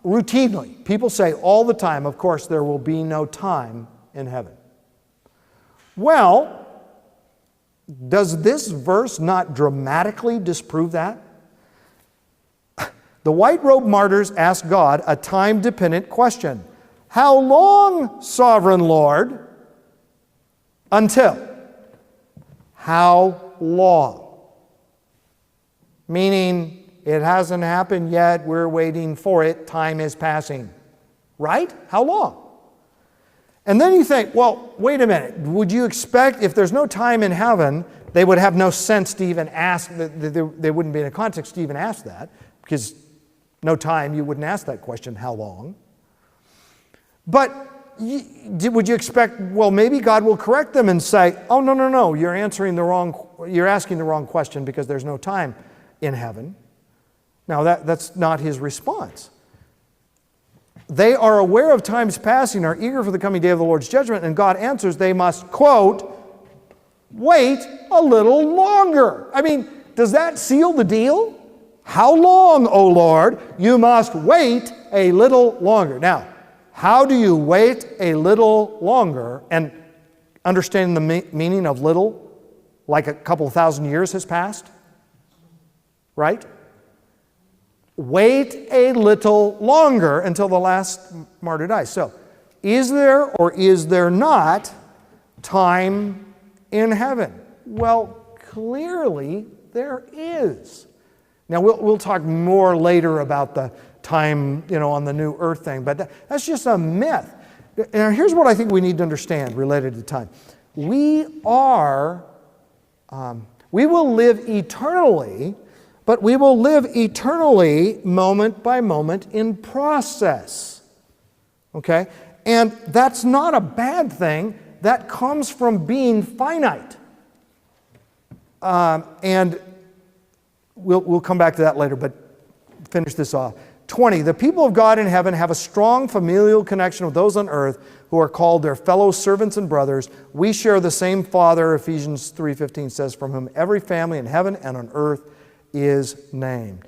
routinely, people say all the time, of course, there will be no time in heaven. Well, does this verse not dramatically disprove that? The white robe martyrs ask God a time-dependent question. How long, sovereign Lord? Until. How long? Meaning, it hasn't happened yet, we're waiting for it, time is passing. Right? How long? And then you think, well, wait a minute. Would you expect, if there's no time in heaven, they would have no sense to even ask, they wouldn't be in a context to even ask that, because no time, you wouldn't ask that question, how long? But would you expect, well, maybe God will correct them and say, oh, no, you're asking the wrong question because there's no time in heaven. Now, that's not his response. They are aware of times passing, are eager for the coming day of the Lord's judgment, and God answers they must, quote, wait a little longer. I mean, does that seal the deal? How long, O Lord? You must wait a little longer. Now, how do you wait a little longer? And understanding the meaning of little, like a couple thousand years has passed, right? Wait a little longer until the last martyr dies. So, is there or is there not time in heaven? Well, clearly there is. Now, we'll talk more later about the time, on the new earth thing, but that's just a myth. Now, here's what I think we need to understand related to time. We will live eternally, but we will live eternally moment by moment in process. Okay? And that's not a bad thing. That comes from being finite. And we'll come back to that later, but finish this off. 20, the people of God in heaven have a strong familial connection with those on earth who are called their fellow servants and brothers. We share the same Father, Ephesians 3:15 says, from whom every family in heaven and on earth is named.